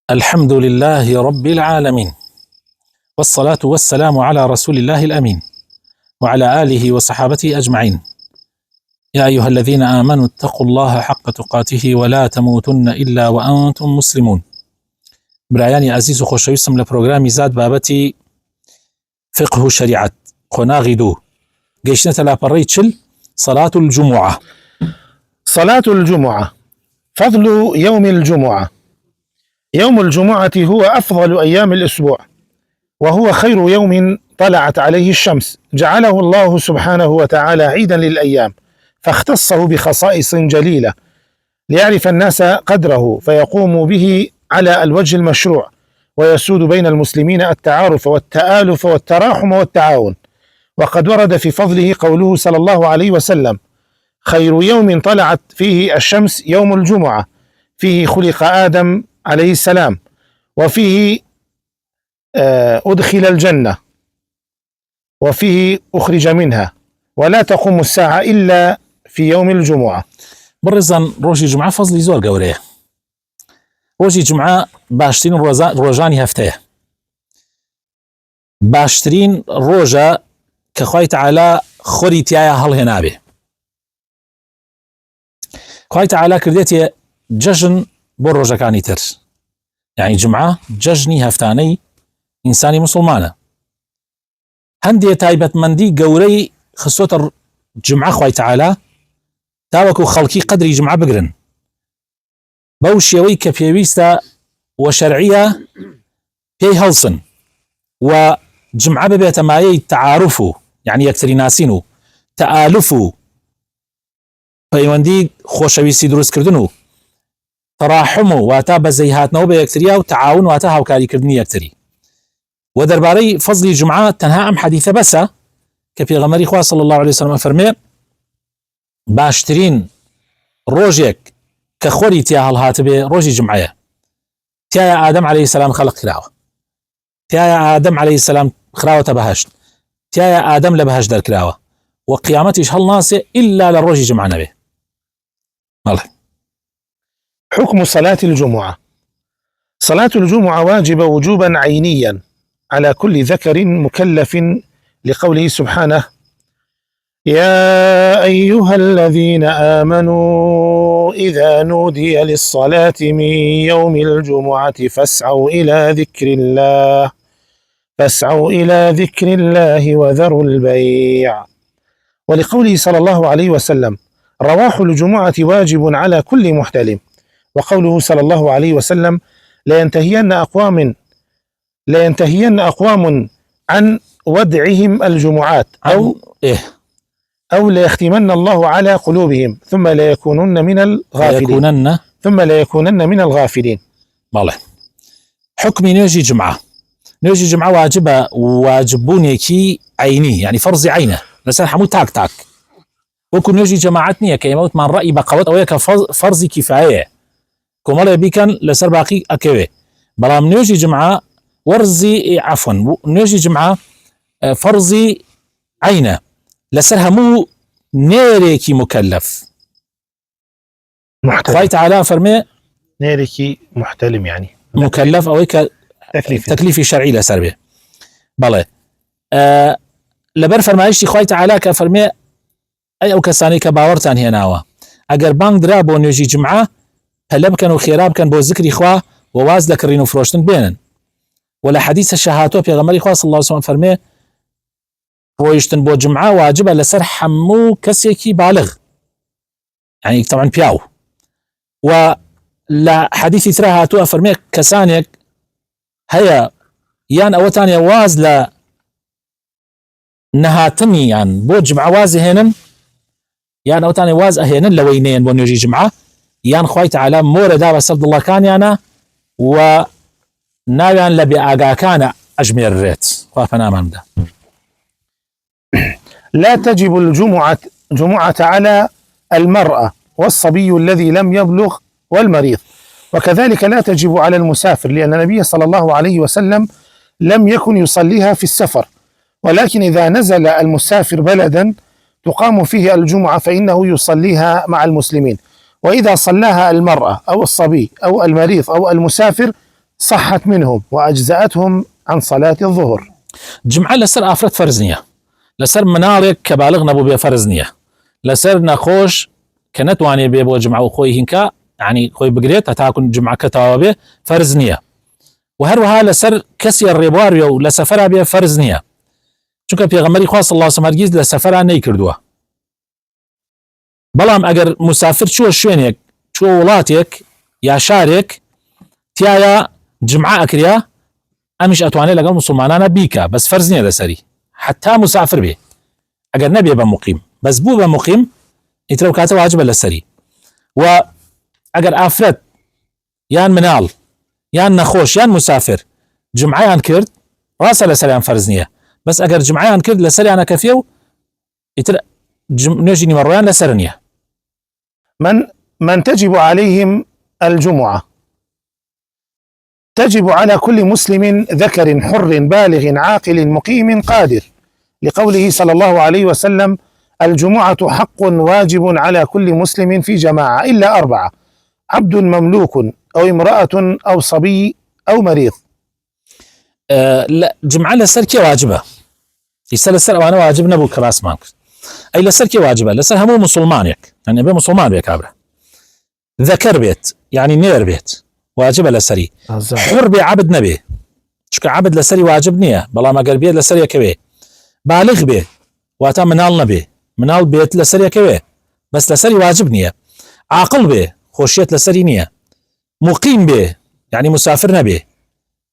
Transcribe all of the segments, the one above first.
الحمد لله رب العالمين، والصلاة والسلام على رسول الله الأمين وعلى آله وصحابته أجمعين. يا أيها الذين آمنوا اتقوا الله حق تقاته ولا تموتن إلا وأنتم مسلمون. برایانی عزیز و خۆشەویستم لە پرۆگرامی زاد بابەتی فقه و شریعت قۆناغی دوو گەیشتنەتە لاپەڕەی چل صلاة الجمعة. صلاة الجمعة. فضل يوم الجمعة. يوم الجمعة هو أفضل أيام الأسبوع، وهو خير يوم طلعت عليه الشمس، جعله الله سبحانه وتعالى عيدا للأيام، فاختصه بخصائص جليلة ليعرف الناس قدره، فيقوم به على الوجه المشروع، ويسود بين المسلمين التعارف والتآلف والتراحم والتعاون. وقد ورد في فضله قوله صلى الله عليه وسلم: خير يوم طلعت فيه الشمس يوم الجمعة، فيه خلق آدم عليه السلام، وفيه أدخل الجنة، وفيه أخرج منها، ولا تقوم الساعة إلا في يوم الجمعة. بڕێزان ڕۆژی جمعە فەزلی زۆر گەورەیە. ڕۆژی جمعە باشترین ڕۆژانی هەفتەیە، باشترین ڕۆژە کە خوای تەعالا خۆری تایە هەڵهێنابێ. خوای تەعالا کردێتێ جەژن بۆ ڕۆژەکانی تر، یعنی جمعە جەژنی هەفتانەی ئینسانی موسڵمانە. هەندێ تایبەتمەندی گەورەی خستۆتە جمعە خوای تەعالا تاوەکو خەڵکی قەدری جمعە بگرن بەو شێوەی کە پێویستە و شەرعیە پێی هەڵسن، و جمعە ببێتە مایەی تەعارف و یعنی یەکتری ناسین و تەئالف و پەیوەندی خۆشەویستی دروستکردن و تەراحم و واتە بەزەی هاتنەوە بە یەکتریا و تەعاون واتە هاوکاریکردنی یەکتری. و دەربارەی فەزلی جمعە تەنها ئەم حەدیثە بەسە کە پێغەمبەری خوا صلی الله عليه وسلم فەرمێ باشترین ڕۆژێک کە خۆری تیا هەڵهات بێ ڕۆژی جمعەیە. تایە ئادەم عەلەیهی سەلام خەڵق کراوە، تایە ئادەم عەلەیهی سەلام خراوەتە بەهەشت، تایە ئادەم لە بەهەشت دەرکراوە، و قیامەتیش هەڵناسێ ئیلا لە ڕۆژی جمعە نەبێ. حكم صلاة الجمعة. صلاة الجمعة واجبة وجوبا عينيا على كل ذكر مكلف، لقوله سبحانه: يا أيها الذين آمنوا إذا نودي للصلاة من يوم الجمعة فاسعوا إلى ذكر الله وذروا البيع. ولقوله صلى الله عليه وسلم: رواح الجمعة واجب على كل محتلم. وقوله صلى الله عليه وسلم: لينتهين أقوام عن ودعهم الجمعات أو ليختمن الله على قلوبهم ثم لا يكونن من الغافلين. بەڵێ حکمی نوێژی جمعە. نوێژی جمعە واجبە، واجببوونێکی عینی، یعنی فەرزی عینە لەسەر هەموو تاک وەکو نوێژی جەماعەت نییە کە ئێمە وتمان ڕەئی بەقەوەت ئەوەیە کە فەرزی کیفایەیە، کۆمەڵێ بیکەن لەسەر باقی ئەکەوێ. بەڵام نوێژی جمعە نوێژی جمعە فەرزی عینە لەسەر هەموو نێرێکی مکەلف. خوای تەعالا فەرمێ نێرێکی محتلم، یعنی مکەلف ئەوەی کە تەکلیفی شەرعی لەسەر بێ. بەڵێ لەبەر فەرمایشتی خوای تەعالا کە فەرمێ ئەی ئەو کەسانی کە باوەڕتان هێناوە ئەگەر بانگ درا بۆ نوێژی جمعە پەلە بکەن و خێرا بکەن بۆ زکری خوا و واز لە کڕین و فرۆشتن بێنن. و لە حەدیثە شەهاتۆ پێغەمبەری خوا صلی الله علیه وسلم فەرمێ ڕۆیشتن بۆ جمعە واجبە لەسەر هەموو کەسێکی بالغ، یعنی تەبعاً پیاو. و لە حەدیثی ترە هاتووە فەرمێ کەسانێک هەیە یان ئەوەتانێ واز لە نەهاتنیان بۆ جمعە واز هێنن، یان ئەوتانێ واز ئەهێنن لەوەی نێن بۆ نوێژی جمعە، یان خوای تەعالا مۆرەدا بەسەر دڵەکانیانە و ناویان لە بێ ئاگاکانە ئەژمێررێت. خوا پەنامان بدە. لا تجب الجمعة على المرأة والصبي الذي لم يبلغ والمريض، وكذلك لا تجب على المسافر، لأن النبي صلى الله عليه وسلم لم يكن يصليها في السفر، ولكن إذا نزل المسافر بلدا تقام فيه الجمعة فإنه يصليها مع المسلمين. وإذا صلاها المرأة أو الصبي أو المريض أو المسافر صحت منهم وأجزأتهم عن صلاة الظهر. جمعة لسر آفرت فرزنية، لسر منارك كبالغ نبو بي فرزنية، لسر نخوش كنتواني بيبو جمعة وخوي هنكا يعني خوي بقريت هتاكن جمعة كتاوة فرزنية، وهروها لسر كسي الربواريو لسفرها بي فرزنية، چونکە پێغەمبەری خوا صلی الله علیه و سلم هەرگیز لە سەفەرا نەیکردووە. بەڵام ئەگەر مسافر چووە شوێنێک چووە وڵاتێک یا شارێک تایە جمعە ئەکریا ئەمیش ئەتوانێت لەگەڵ مسلمانانە بیکە، بەس فەرز نییە لەسەری حتا مسافر بێ، ئەگەر نەبێ بە مقیم، بەس بوو بە مقیم ئیترە کاتە واجبە لەسەری. و ئەگەر ئافرەت یان مناڵ یان نەخۆش یان مسافر جمعەیان کرد ڕاستە لەسەریان فەرز نییە، بس اگر جمعيان كرد لسريان كفيو يتر نجي نمروان لسرنيا. من تجب عليهم الجمعة، تجب على كل مسلم ذكر حر بالغ عاقل مقيم قادر، لقوله صلى الله عليه وسلم: الجمعة حق واجب على كل مسلم في جماعة إلا 4: عبد مملوك أو امرأة أو صبي أو مريض. لا جمعة لسر واجبة، يسأل لسر وانا واجب نبو كراس مانك، أي لسر واجبة لسر همو مسلمانك، يعني بي مسلمان بي كابرة، ذكر بيت يعني نير بيت واجبة لسري، حر بي عبد نبي، شكا عبد لسري واجب نية، بلا ما قال بيت لسري كبي، بالغ بي واتا منال نبي، منال بيت لسري كبي، بس لسري واجب نية، عاقل بي خوشيت لسري نية، مقيم بي يعني مسافر نبي،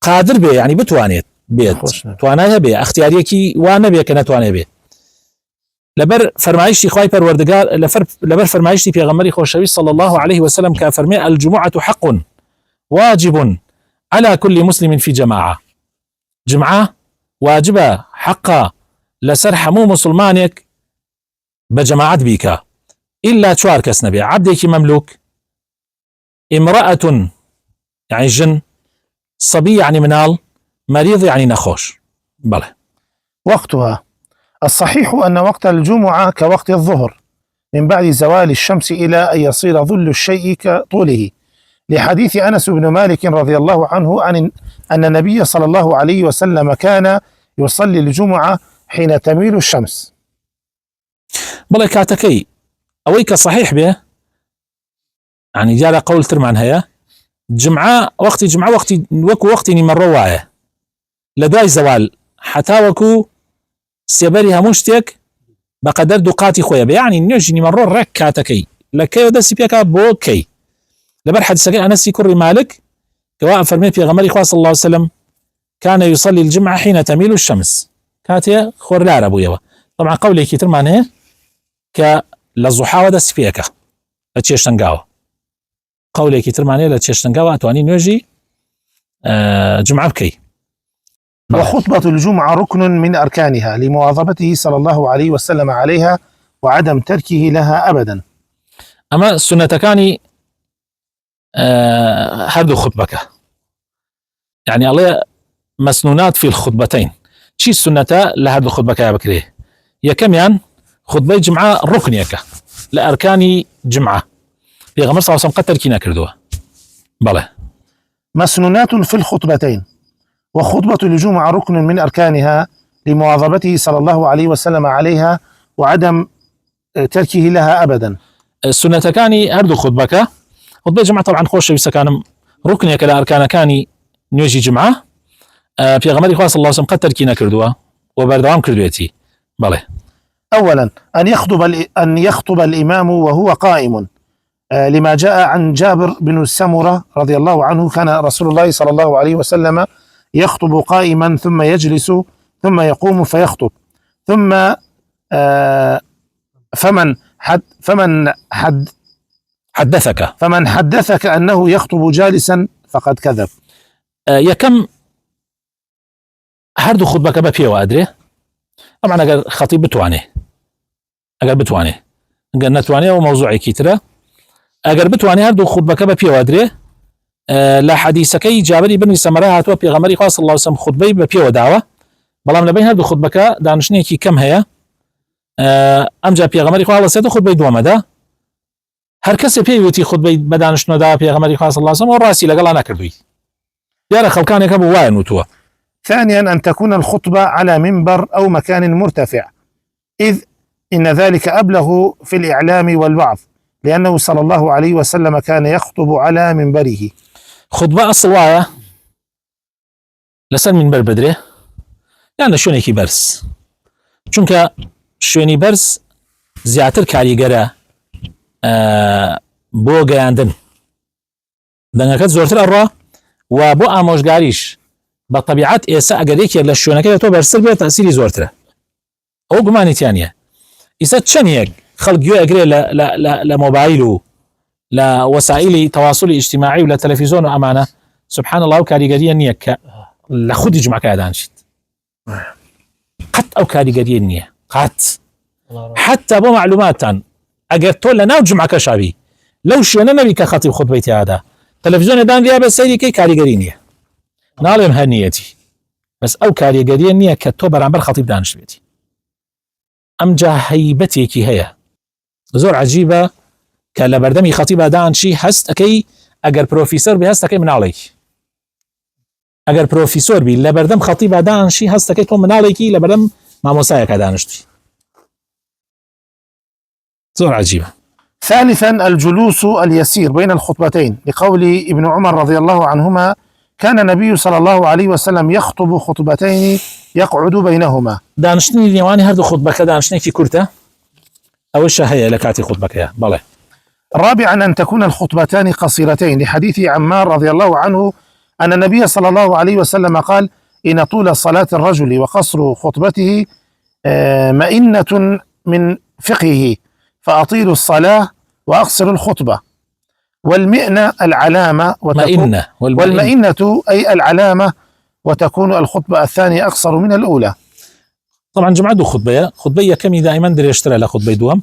قادر بي يعني بتوانيت بيت توانايا بي، اختياريكي وانا بي كنا توانايا بي. لبر فرمايشتي خواي پروردگار لبر فرمايشتي پیغمبري خوشوي صلى الله عليه وسلم كفرمي: الجمعة حق واجب على كل مسلم في جماعة. جمعة واجبة حقا لسر حمو مسلمانك بجماعة بيكا إلا 4 كس نبي: عبدك مملوك، امرأة يعني جن، صبي يعني منال، مريض يعني نخوش. بله. وقتها الصحيح أن وقت الجمعة كوقت الظهر من بعد زوال الشمس إلى أن يصير ظل الشيء كطوله، لحديث أنس بن مالك رضي الله عنه أن النبي صلى الله عليه وسلم كان يصلي الجمعة حين تميل الشمس. بله كاتكي أويك صحيح به يعني جاء قول ترمان هيا جمعة وقت وقتي نمرواية لدواي زوال حتى وكو سيبريها مشتك بقدر دقاتي خويا، يعني نجي نمرر ركعتكي لكي ودسي بيكا بوكي. لبر حديث أنس كري مالك كواء فرمي في غمري خواه صلى الله عليه وسلم كان يصلي الجمعة حين تميل الشمس، كاتيا خور لا ربو. طبعا قولي كي ترمان هي كالزحا ودسي بيكا لتشيشتنقاوة، قولي كي ترمان هي لتشيشتنقاوة أتواني نجي جمعة بكي. وخطبة الجمعة ركن من أركانها لمواظبته صلى الله عليه وسلم عليها وعدم تركه لها أبدا. أما السنة كاني هردو خطبك يعني الله مسنونات في الخطبتين. شي السنة لهردو خطبك يا بكري يا كميان خطبة جمعة ركن يكا لأركان جمعة في غمر صلى الله عليه وسلم قد تركينا كردوها. بله. مسنونات في الخطبتين. وخطبة الجمعة ركن من أركانها لمواظبته صلى الله عليه وسلم عليها وعدم تركه لها أبدا. السنة كاني هردو خطبك خطبة جمعة طبعا خوش بسكان ركن يكلا أركان كاني نيجي جمعة في غمر صلى الله عليه وسلم قد تركينا كردوها وبردوام كردويتي. بله. أولا أن يخطب الإمام وهو قائم، لما جاء عن جابر بن السمرة رضي الله عنه كان رسول الله صلى الله عليه وسلم يخطب قائما ثم يجلس ثم يقوم فيخطب، ثم فمن حدثك أنه يخطب جالسا فقد كذب. يكم هردو خطبك بفيه وأدري طبعا أقل خطيب بتواني أقل نتواني وموضوعي كترة أقل بتواني هردو خطبك بفيه وأدري لا حديثكي جابر بن سمرة هاتوا بيغمري صلى الله عليه وسلم خطبي بفيه ودعوة بلام لبين هردو خطبك دانشنيكي كم هي أمجا بيغمري الله سيدو خطبي دوامدا هر کسی پیوتی خطبه بدانشنو دا پیغمبری صلی الله علیه و سلم و راسی لگل انا کردوی يا خلقان يكبوا واين وتوا. ثانيا أن تكون الخطبة على منبر أو مكان مرتفع، إذ إن ذلك أبلغ في الإعلام والوعظ، لأنه صلى الله عليه وسلم كان يخطب على منبره. خطبة أصل لسر منبر بدري يعني شوێنێکی بەرز، چونکە شوێنی بەرز زیاتر کاریگەرە بۆ گەیاندن دەنگەکەت زۆرتر ئەڕوا و بۆ ئامۆژگاریش بە طبیعەت ئێستا ئەگەر یەکێک لە شوێنەکەی تۆ بەرزتر بێت تەسیری زۆرترە، ئەو گومانیتیان نیە. ئیستا چەندێک خەڵک گوێ ئەگرێ لە مۆبایل و لە وەسائلی تەواصلی ئیجتیماعی و لە تەلەڤیزۆن و ئەمانە سبحان الله و کاریگەریە نییە کە لە خودی جمعەکە دانشیت، قەت ئەو کاریگەریە نییە قەت. حتى بۆ معلوماتان ئەگەر تۆ لە ناو جمعەکە شاوی لەو شوێنە نەبی کە خەتیب خوتبەی تیادا تەلەڤیزۆنێ دانریا بە سەیریکەی کاریگەری نییە، ناڵێم هەنیەتی، بەس ئەو کاریگەریە نییە کە تۆ بەرامبەر خەتیب دانیشتبێتی. ئەمجا هەیبەتێکی هەیە زۆر عەجیبە کە لە بەردەمی خەتیبا دانشی هەست ئەەکەی ئەگەر پرۆفیسەر بی هەست ئەەکەی مناڵێکی، ئەگەر پرۆفیسۆر بی لە بەردەم خەتیبا دانشی هەست ئەەکەی تۆ مناڵێکی لە بەردەم مامۆسایەکە دانیشتی. زور عجيبة. ثالثا الجلوس اليسير بين الخطبتين، لقول ابن عمر رضي الله عنهما كان النبي صلى الله عليه وسلم يخطب خطبتين يقعد بينهما. دانشتني اليواني هردو خطبك دانشتني كي كرته أو الشهية لكاتي خطبك يا بالله. رابعا أن تكون الخطبتان قصيرتين، لحديث عمار رضي الله عنه أن النبي صلى الله عليه وسلم قال: إن طول صلاة الرجل وقصر خطبته مئنة من فقهه، فأطيلوا الصلاة وأقصروا الخطبة. والمئنة العلامة والمئنة أي العلامة، وتكون الخطبة الثانية أقصر من الأولى. طبعا جمعة دو خطبية كمي دائما دري يشتري لخطبة دوام،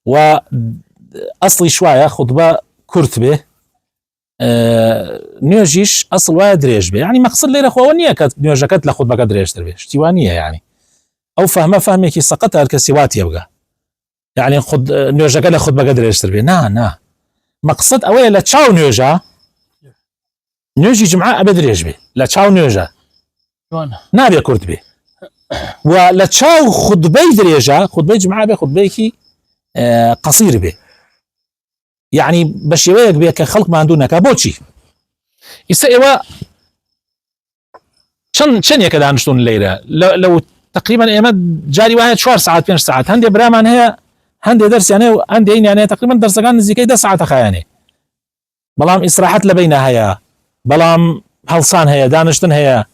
وأصلي شوية خطبة كرتبة نيوجيش أصل وايا دريج به، يعني مقصد ليرة خوانية كانت نيوجكت لخطبة قدر يشتري به اشتوانية، يعني أو فهمي كي سقطها الكسيوات يبقى، يعني خد نيوجا قال خد بقدر يشتري به. نا مقصد اولا لا تشاو نيوجي جمعة ابد ريجبي لا تشاو نيوجا نابي كرد به، ولا تشاو خطبي دريجا خطبي جمعة به خطبيكي قصير به، يعني باش يويك بك خلق ما عندنا كابوتشي يسأوا شن يكاد نشتون الليلة لو تقريبا ايمد جاري واحد 4 ساعات 5 ساعات هندي برامان هي هندي درس يعني هندي يعني تقريبا درس كان نزيكي 10 ساعات خياني بلام استراحات لبينها هي بلام هلصان هي دانشتن هي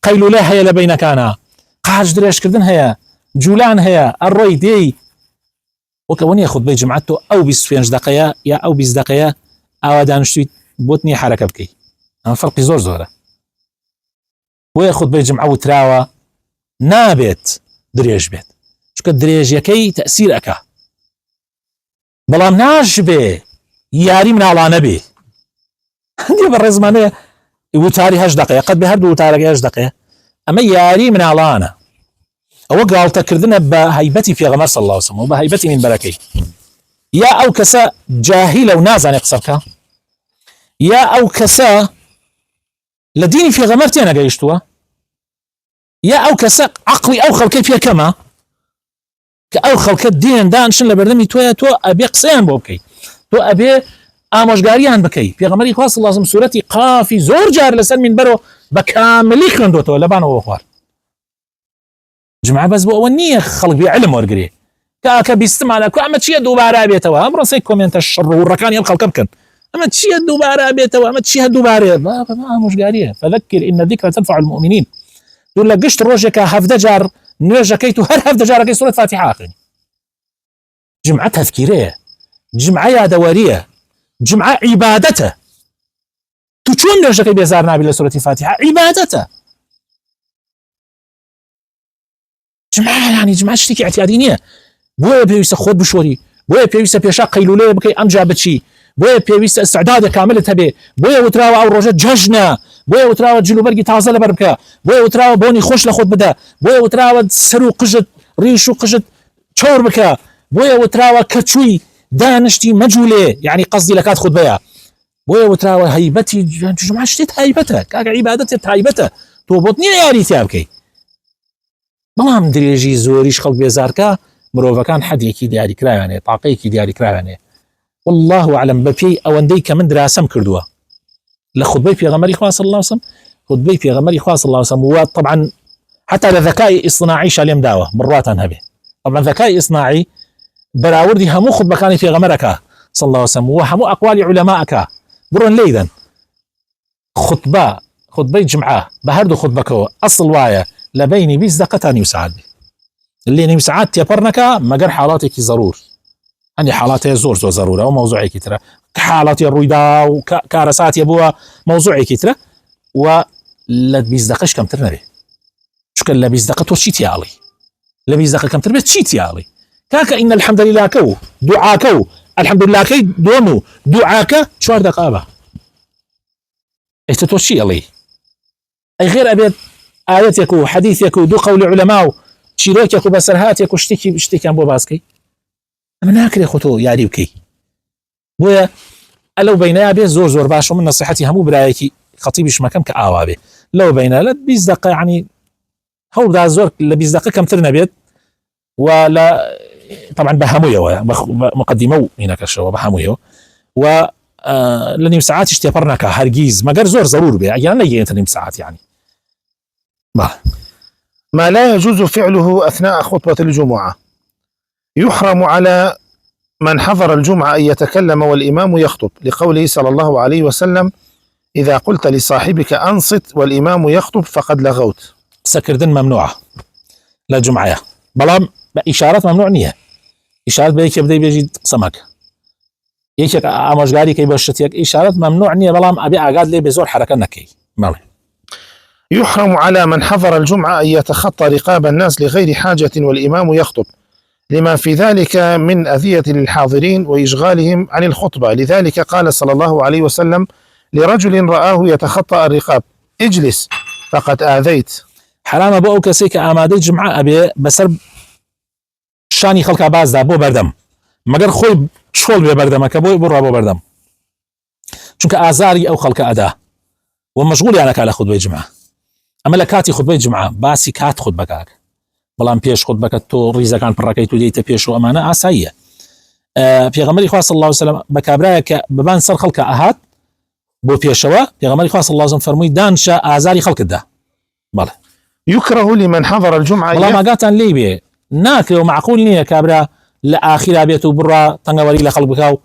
قيلولة هي لبينا كانا قاعد دريش كردن هي جولان هي الروي دي وكوني ياخذ بي جمعته او ب 20 دقيقه يا او ب 20 دقيقه او دانشتي بوتني حركه بكي اما فرق زور وياخذ بي جمعه وتراوى نابت دريج بيت شو دريج يكي تأثير أكا بلام ناجبه ياري من على نبي عندي بالرزمانية وتاري 8 دقيقة قد بهردو وتاري 8 دقيقة أما ياري من على أنا أو قال تكردنا بهيبتي في غمر صلى الله عليه وسلم وبهيبتي من بركي يا أو كسا جاهلة ونازع يقصرك يا أو كسا لديني في غمرتي أنا قايشتوا يا أو كسا عقلي أو خلقي فيها كما كأو خلق الدين دانشن لبردمي تو أبي قصيان بوبكي تو أبي آموشگاریان بكي في غمري خاص الله عزم سورتي قافي زور جار لسن من برو بكاملي خندوتو لبانو وخوار جماعة بس بو أولنية خلق بعلم ورقري كاكا بيستمع لك أما تشي دوبارا بيتوا أمرا سي كومنت الشر والركان يلقى الكبكن أما تشي دوبارا بيتوا أما تشي دوبارا آموشگارية فذكر إن الذكرى تنفع المؤمنين تقول لك قشت روجك هفدجار نرجكيتو هر هفدجار كي سورة فاتحة آخر جمعة تذكيرية جمعة دوارية جمعة عبادته تشون نرجكي بيزار نابي لسورة فاتحة عبادته جمعة يعني جمعة شتيكي اعتيادينية بويا بيويسا خود بشوري بويا بيويسا بيشا قيلولي بكي أمجا بتشي بويا بيويسا استعداد كاملة هبي بويا وتراوى أو روجة ججنا بويا وتراوى جلو برقي تازة لبربكا بويا وتراوى بوني خوش لخود بدا بويا وتراوى سرو قجت ريشو قجت شور بكا بويا وتراوى كتشوي دانشتي مجولي يعني قصدي لكات خود بيا بۆیە وتراوە هەیبەتی جمعە شتێت هەیبەتە کاکە عیبادەتێت هەیبەتە تۆ بۆت نییە یاری تیا بکەی بەڵام درێژی زۆریش خەڵک بێزارکە مرۆڤەکان حەدێکی دیاریکراوانێ تاقەیەکی دیاریکراوانێ والله أعلم بەپێی ئەوەندەی کە من دراسەم کردووە لە خوتبەی پێغەمبەری خوا صلی الله عليه وسلم خوتبەی پێغەمبەری خوا صلی الله عليه وسلم وطبعا حتى لذكاء اصطناعي شاليم داوة مراتان هبه طبعا ذكاء اصطناعي براوردي همو خطبة في غمرك صلى الله عليه وسلم وهمو أقوال علمائك برون ليدا خطبة جمعة بهردو خطبك أصل وايا لبيني بيزدقتان يساعد اللي يساعد تيبرنك مقر حالاتك ضرور عندي حالاتي زور ضرورة وموضوعي كترة حالاتي الرويدا وكارسات يبوها موضوعي كترة ولا بيزدقش كم ترنبي شكرا لا بيزدقت وشي تيالي لا بيزدق كم تربيت شي تيالي كاكا إن الحمد لله كو دعاكو الحمد لله كي دومو دعاك شوار دقابة ايتتوشي علي أي غير أبيت آيات يكو حديث يكو دو قول علماء شيروك يكو بسرهات يكو اشتكي أنبو باسكي أما ناكري خطو ياري وكي بويا ألو بينا أبيت زور باشو من نصيحتي همو برايكي خطيبش مكام كآوابي لو بينا لا بيزدق يعني هو دا زور اللي بيزدق كم ترنا بيت ولا طبعا بهمويه مقدمه هناك الشو بهمويه و لنيم ساعات اشتبرناك هرجيز ما قال زور ضرور بي يعني لا ينتنيم ساعات يعني ما لا يجوز فعله أثناء خطبة الجمعة يحرم على من حضر الجمعة أن يتكلم والإمام يخطب لقوله صلى الله عليه وسلم إذا قلت لصاحبك أنصت والإمام يخطب فقد لغوت سكردن ممنوعة لا جمعة بلام إشارات ممنوع نية إشارات بيك يبدأ بيجي قسمك يكيك أمجاري كي بشتيك إشارات ممنوع نية بلام أبي أقاد لي بزور حركة نكي مالي. يحرم على من حضر الجمعة أن يتخطى رقاب الناس لغير حاجة والإمام يخطب لما في ذلك من أذية للحاضرين وإشغالهم عن الخطبة لذلك قال صلى الله عليه وسلم لرجل رآه يتخطى الرقاب اجلس فقد آذيت حرام أبو كسيك آمادي جمعة أبي بسر شاني خلق باز دا بو بردم مگر خوي شغل بي بردم كبوي برا بو بردم چونك آزاري أو خلق أدا ومشغول يعني على خطبة جمعة أما لكاتي خطبة جمعة باسي كات خطبك بلان بيش خطبك تو ريزا كان بركيتو ديتا بيشو أمانة آساية في غمري خواه صلى الله عليه وسلم بكابرايك ببان سر خلق أهات بو بيشوا في غمري خواه صلى الله عليه وسلم فرمي دانشا آزاري خلق دا بله يكره لمن حضر الجمعة والله ما قاتن ليبي ناكل ومعقول نية كابرا لآخر بيتو برا تنغوري لخلق بكاو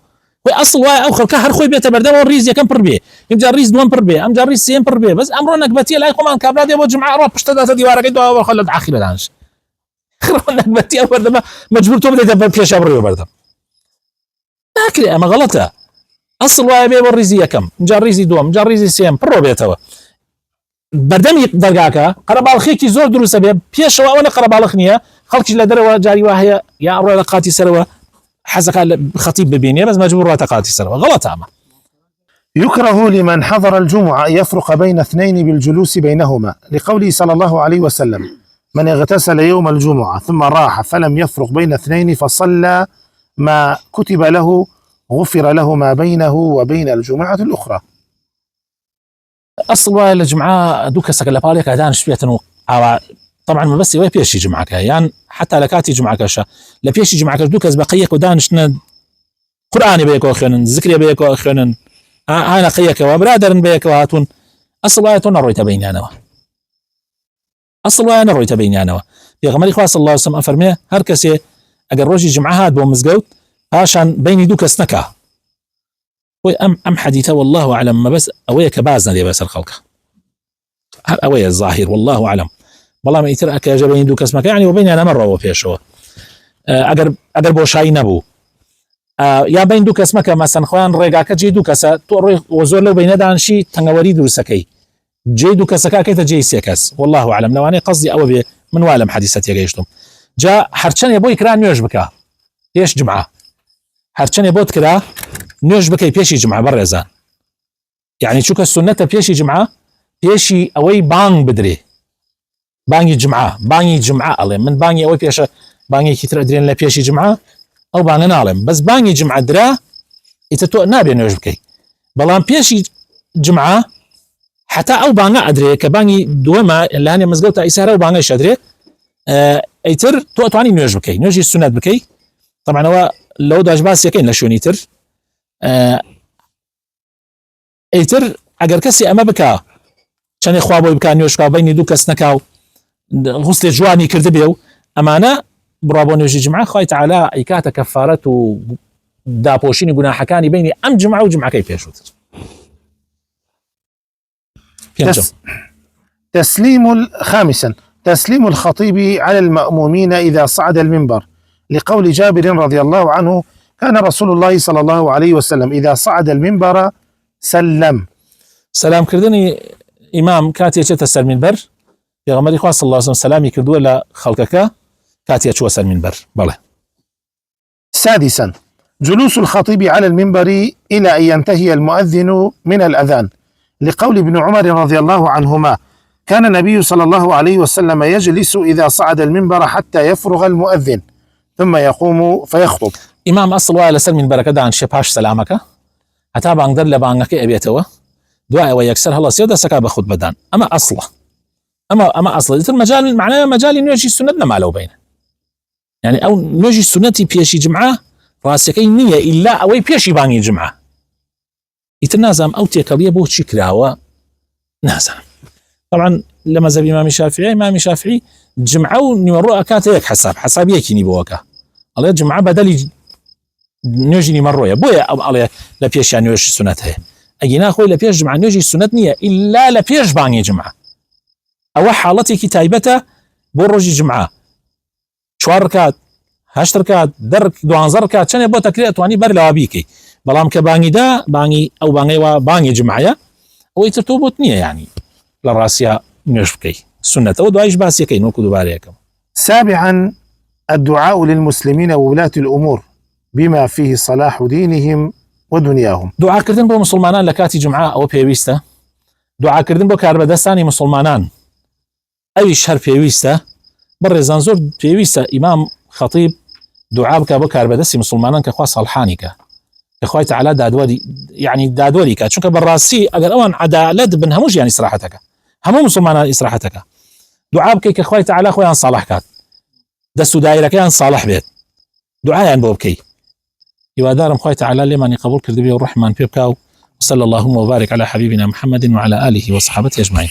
وأصل واي أو خلق هر خوي بيته بردم والريز يكم بربي يمجا الريز دوان بربي أمجا الريز سين بربي بس أمرونك بتي لا يقوم كابرا دي أبو جمعة روح بشتدات ديوارا كيدو أول خلد آخر دانش خرونك بتي أو بردم مجبور تو بدأت بفيش أبري بردم ناكل أما غلطة أصل واي بيه والريز يكم مجا الريز دوان مجا الريز سين برو بيته بردمي درجاك قرب الخيك زور دروس بيه بيشوا ولا قرب الخنية خلق لا دروا جاري وهي يا أروي لقاتي سروا حزق خطيب ببيني بس مجبور تقاتي سروا غلط أما يكره لمن حضر الجمعة يفرق بين اثنين بالجلوس بينهما لقوله صلى الله عليه وسلم من اغتسل يوم الجمعة ثم راح فلم يفرق بين اثنين فصلى ما كتب له غفر له ما بينه وبين الجمعة الأخرى أصل واي الجمعة دوكا سكلا بالك عدان شبيتن طبعا ما بس بيشي جمعك يعني حتى لكاتي جمعك شا لا بيشي جمعك دوكا بقيك ودانشنا قرآن بيك وخيرن ذكر بيك وخيرن أنا قيك وبرادر بيك وهاتون أصل واي نرويت بيني أنا أصل واي نرويت بيني أنا في غمري خاص صلى الله عليه وسلم أفرميه هر كسي أجر روجي جمعة هاد بومزجوت عشان بيني دوكا سنكا أم حديثة والله أعلم ما بس أويك بازنا دي بس الخلق أوي الظاهر والله أعلم والله ما يترأك يا جبين دوك اسمك يعني وبيني أنا مرة وفيشوا أقر بوشاي نبو يا بين دوك اسمك مثلا خوان ريقاك جي دوك اسا تو وزور لو بين دانشي تنغوري دوسكي جي دوك سكا كيتا جي سيكاس والله أعلم لو أنا قصدي أو من والم حديثتي جيشتم جاء حرشان يبوي كرا نيوش بكا ايش جمعة حرشان يبوت كرا نيوش بكي بيشي جمعة برزان يعني شو كالسنة بيشي جمعة بيشي أوي بانج بدري بانجي جمعة ألم من بانجي أوي بيشة بانجي كتير أدرين لا بيشي جمعة أو بانجي نالم بس بانجي جمعة درا إتتو نابي نيوش بكي بەڵام پێشی جمعە حتا ئەو بانگە ئەدرێ کە بانگی دووەمە لەهانێ مزگەوت ئیسارە و بانگەی شەدرێ ئەیتر تۆ ئەتوانی نوێژ بکەی نوێژی سونەت بکەی طبعاًەوە لەو داش باسیەکەین لە شوێنی تر ئەیتر ئەگەر کەسی ئەمە بکە چەندێ خوا بۆی بکە نوێژکا بینی دوو کەس نەکاو غوسڵێ جوانی کرد بێ و ئەمانە بڕا بۆ نوێژی جمعە خوای تەعالا ئەیکاتە کەفارەت و داپۆشینی گوناحەکانی بینی ئەم جمعە و جمعەکەی پێشووتر. خامسا تسليم الخطيب على المأمومين إذا صعد المنبر لقول جابر رضي الله عنه كان رسول الله صلى الله عليه وسلم إذا صعد المنبر سلام كردني إمام كاتي تسر منبر يا غمري خاص الله عليه وسلم سلامي كردوا لا خلقك كاتي تشوسر منبر بله. سادسا جلوس الخطيب على المنبر إلى أن ينتهي المؤذن من الأذان لقول ابن عمر رضي الله عنهما كان النبي صلى الله عليه وسلم يجلس إذا صعد المنبر حتى يفرغ المؤذن ثم يقوم فيخطب. إمام أصل وعلى سلم من بركة عن شباش سلامك حتى بانقدر لبانك أبيته دعاء ويكسر هلا سيادة سكا بخد بدان أما أصله أما أصله المجال معناه مجال نوجي السنة ما لو بينه يعني أو نوجي السنة بيشي جمعة راسكي نية إلا أو بيشي باني جمعة يتنازم أو تيكالية بوت شكراوة نازم. طبعا لما زب إمام الشافعي جمعوا نمروا أكات هيك حساب يكيني بوكا الله جمعة بدل نوجي نمروا بويا الله لبيش يعني نوجي السنة هي أجينا أخوي لبيش جمعة نوجي السنة نية إلا لبيش باني جمعة أو حالتي كتايبته بورجي جمعة شوار ركات 8 ركات درك 12 ركات شنو يبغى تكريت تواني بر لوابيكي بلام كباني دا باني أو باني وباني جمعة أو يترتبط نية يعني للراسية نشبكي سنة أو دعايش باسيكي نوكو دوباريكم. سابعا الدعاء للمسلمين وولاة الأمور بما فيه صلاح دينهم ودنياهم. دعاء كردن بو مسلمانان لكاتي جمعة أو بيويستا دعاء كردن بو كاربدستاني مسلمانان أي شهر بيويستا بر زنزور بيويستا إمام خطيب دعاء بك بو كاربدستي مسلمانان كخوا صالحانيك كخواي تعالى دادوري يعني دادوري كات شنك بالراسي أجر أوان عدالة بن هموش يعني إصلاحتك همو مسلمان إصلاحتك دعاء بكي كخواي تعالى خويا صالح كات دستو دايرة كان صالح بيت دعاء يعني بوبكي يوادارم خويا تعالى لمن يقبل كردبي الرحمن بيبكاو صلى الله وبارك على حبيبنا محمد وعلى آله وصحبه أجمعين.